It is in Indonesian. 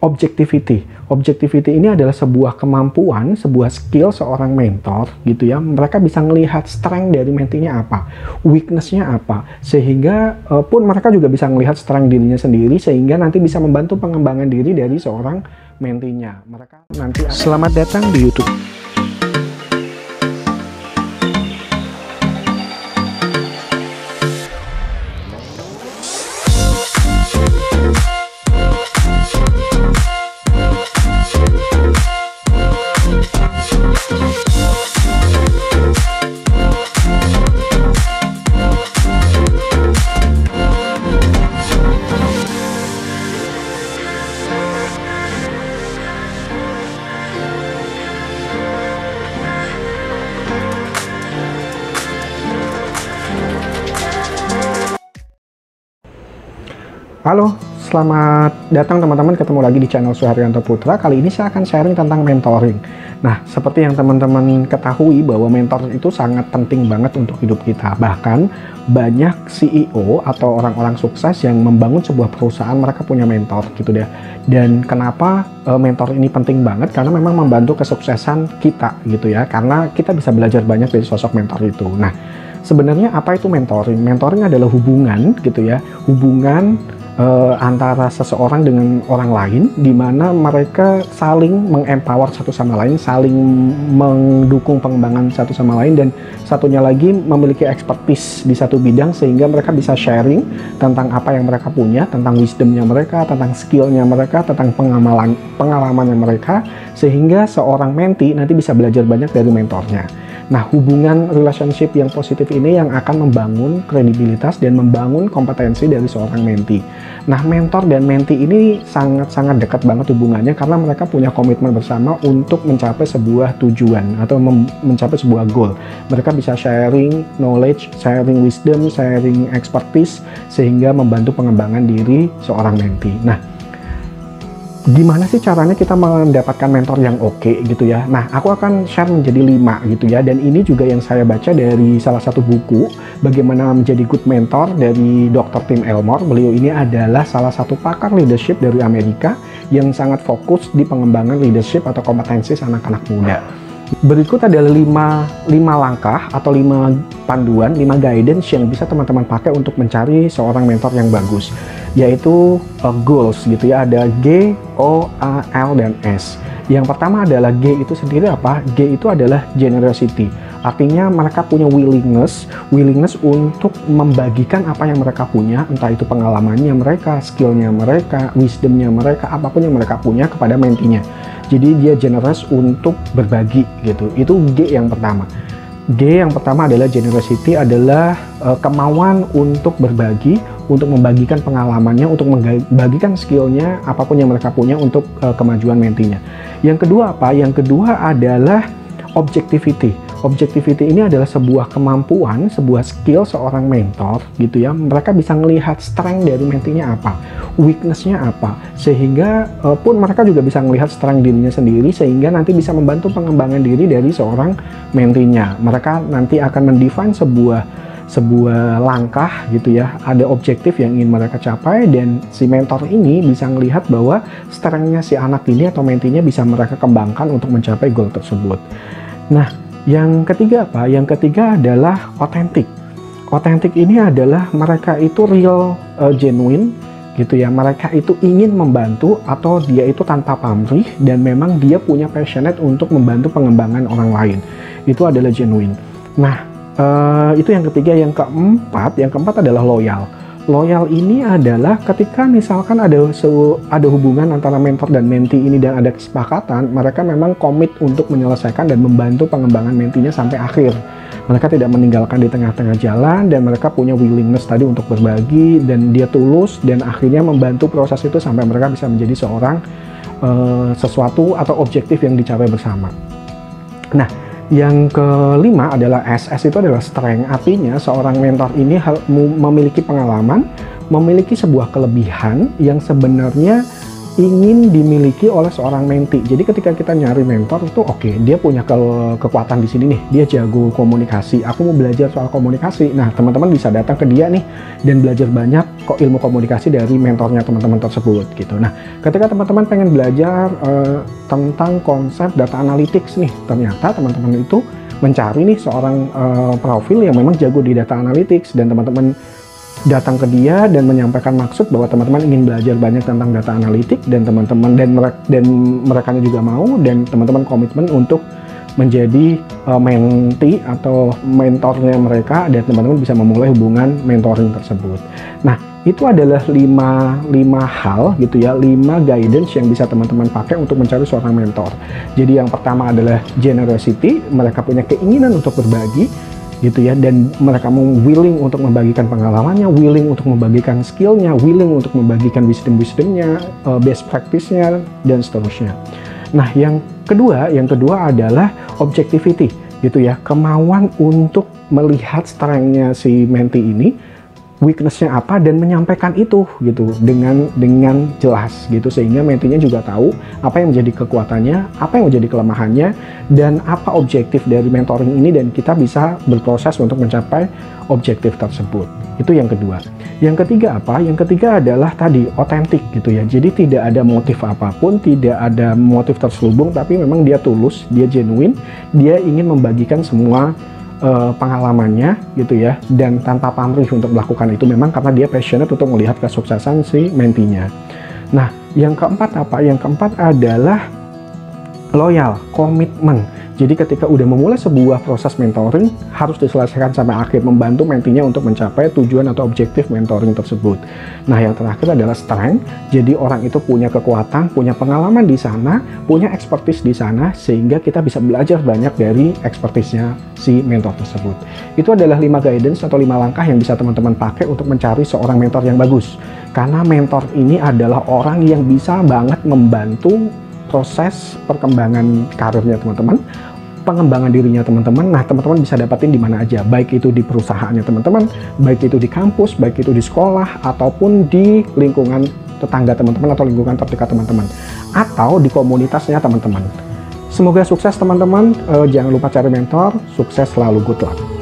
objectivity. Objectivity ini adalah sebuah kemampuan, sebuah skill seorang mentor gitu ya. Mereka bisa melihat strength dari mentinya apa, weakness-nya apa, sehingga pun mereka juga bisa melihat strength dirinya sendiri, sehingga nanti bisa membantu pengembangan diri dari seorang mentinya. Mereka nanti Selamat datang di YouTube. Halo, selamat datang teman-teman, ketemu lagi di channel Suharyanto Putra. Kali ini saya akan sharing tentang mentoring. Nah, seperti yang teman-teman ketahui bahwa mentor itu sangat penting banget untuk hidup kita. Bahkan banyak CEO atau orang-orang sukses yang membangun sebuah perusahaan, mereka punya mentor gitu deh. Dan kenapa mentor ini penting banget? Karena memang membantu kesuksesan kita gitu ya. Karena kita bisa belajar banyak dari sosok mentor itu. Nah, sebenarnya apa itu mentoring? Mentoring adalah hubungan gitu ya. Hubungan antara seseorang dengan orang lain, di mana mereka saling mengempower satu sama lain, saling mendukung pengembangan satu sama lain, dan satunya lagi memiliki expertise di satu bidang, sehingga mereka bisa sharing tentang apa yang mereka punya, tentang wisdomnya mereka, tentang skillnya mereka, tentang pengalamannya mereka, sehingga seorang menti nanti bisa belajar banyak dari mentornya. Nah, hubungan relationship yang positif ini yang akan membangun kredibilitas dan membangun kompetensi dari seorang menti. Nah, mentor dan menti ini sangat-sangat dekat banget hubungannya karena mereka punya komitmen bersama untuk mencapai sebuah tujuan atau mencapai sebuah goal. Mereka bisa sharing knowledge, sharing wisdom, sharing expertise, sehingga membantu pengembangan diri seorang menti. Nah, gimana sih caranya kita mendapatkan mentor yang oke gitu ya? Nah, aku akan share menjadi 5 gitu ya. Dan ini juga yang saya baca dari salah satu buku, Bagaimana Menjadi Good Mentor, dari Dr. Tim Elmore. Beliau ini adalah salah satu pakar leadership dari Amerika yang sangat fokus di pengembangan leadership atau kompetensi anak-anak muda. Berikut adalah 5 langkah atau 5 panduan, 5 guidance yang bisa teman-teman pakai untuk mencari seorang mentor yang bagus, yaitu goals gitu ya. Ada G, O, A, L, dan S. Yang pertama adalah G itu sendiri apa? G itu adalah generosity. Artinya mereka punya willingness untuk membagikan apa yang mereka punya, entah itu pengalamannya mereka, skillnya mereka, wisdomnya mereka, apapun yang mereka punya kepada mentinya. Jadi dia generous untuk berbagi gitu. Itu G yang pertama. G yang pertama adalah generosity, adalah kemauan untuk berbagi, untuk membagikan pengalamannya, untuk membagikan skillnya, apapun yang mereka punya untuk kemajuan mentinya. Yang kedua apa? Yang kedua adalah objectivity. Objectivity ini adalah sebuah kemampuan, sebuah skill seorang mentor gitu ya. Mereka bisa melihat strength dari mentinya apa, weakness-nya apa, sehingga pun mereka juga bisa melihat strength dirinya sendiri, sehingga nanti bisa membantu pengembangan diri dari seorang mentinya. Mereka nanti akan mendefine sebuah langkah gitu ya, ada objektif yang ingin mereka capai, dan si mentor ini bisa melihat bahwa strength-nya si anak ini atau mentinya bisa mereka kembangkan untuk mencapai goal tersebut. Nah, yang ketiga apa? Yang ketiga adalah authentic. Authentic ini adalah mereka itu real, genuine gitu ya. Mereka itu ingin membantu, atau dia itu tanpa pamrih, dan memang dia punya passionate untuk membantu pengembangan orang lain. Itu adalah genuine. Nah, itu yang ketiga. Yang keempat adalah loyal. Loyal ini adalah ketika misalkan ada hubungan antara mentor dan menti ini dan ada kesepakatan, mereka memang komit untuk menyelesaikan dan membantu pengembangan mentinya sampai akhir. Mereka tidak meninggalkan di tengah-tengah jalan, dan mereka punya willingness tadi untuk berbagi, dan dia tulus, dan akhirnya membantu proses itu sampai mereka bisa menjadi seorang sesuatu atau objektif yang dicapai bersama. Nah, yang kelima adalah SS, itu adalah strength. Artinya seorang mentor ini memiliki pengalaman, memiliki sebuah kelebihan yang sebenarnya ingin dimiliki oleh seorang mentee. Jadi ketika kita nyari mentor itu oke, dia punya kekuatan di sini nih, dia jago komunikasi, aku mau belajar soal komunikasi. Nah, teman-teman bisa datang ke dia nih dan belajar banyak kok ilmu komunikasi dari mentornya teman-teman tersebut gitu. Nah, ketika teman-teman pengen belajar tentang konsep data analytics nih, ternyata teman-teman itu mencari nih seorang profil yang memang jago di data analytics, dan teman-teman datang ke dia dan menyampaikan maksud bahwa teman-teman ingin belajar banyak tentang data analitik, dan teman-teman dan mereka juga mau, dan teman-teman komitmen untuk menjadi mentee atau mentornya mereka, dan teman-teman bisa memulai hubungan mentoring tersebut. Nah, itu adalah 5 hal gitu ya, 5 guidance yang bisa teman-teman pakai untuk mencari seorang mentor. Jadi yang pertama adalah generosity, mereka punya keinginan untuk berbagi gitu ya, dan mereka mau willing untuk membagikan pengalamannya, willing untuk membagikan skillnya, willing untuk membagikan wisdom-wisdomnya, best practice-nya, dan seterusnya. Nah, yang kedua adalah objectivity gitu ya, kemauan untuk melihat strength-nya si mentee ini, weakness-nya apa, dan menyampaikan itu gitu dengan jelas gitu, sehingga mentee-nya juga tahu apa yang menjadi kekuatannya, apa yang menjadi kelemahannya, dan apa objektif dari mentoring ini, dan kita bisa berproses untuk mencapai objektif tersebut. Itu yang kedua. Yang ketiga apa? Yang ketiga adalah tadi otentik gitu ya. Jadi tidak ada motif apapun, tidak ada motif terselubung, tapi memang dia tulus, dia genuine, dia ingin membagikan semua pengalamannya gitu ya, dan tanpa pamrih untuk melakukan itu, memang karena dia passionate untuk melihat kesuksesan si mentinya. Nah, yang keempat apa? Yang keempat adalah loyal, komitmen. Jadi ketika udah memulai sebuah proses mentoring, harus diselesaikan sampai akhir, membantu mentinya untuk mencapai tujuan atau objektif mentoring tersebut. Nah, yang terakhir adalah strength. Jadi orang itu punya kekuatan, punya pengalaman di sana, punya expertise di sana, sehingga kita bisa belajar banyak dari expertise-nya si mentor tersebut. Itu adalah 5 guidance atau 5 langkah yang bisa teman-teman pakai untuk mencari seorang mentor yang bagus. Karena mentor ini adalah orang yang bisa banget membantu proses perkembangan karirnya teman-teman, pengembangan dirinya teman-teman. Nah, teman-teman bisa dapatin di mana aja, baik itu di perusahaannya teman-teman, baik itu di kampus, baik itu di sekolah, ataupun di lingkungan tetangga teman-teman atau lingkungan terdekat teman-teman, atau di komunitasnya teman-teman. Semoga sukses teman-teman. Jangan lupa cari mentor. Sukses selalu, good luck.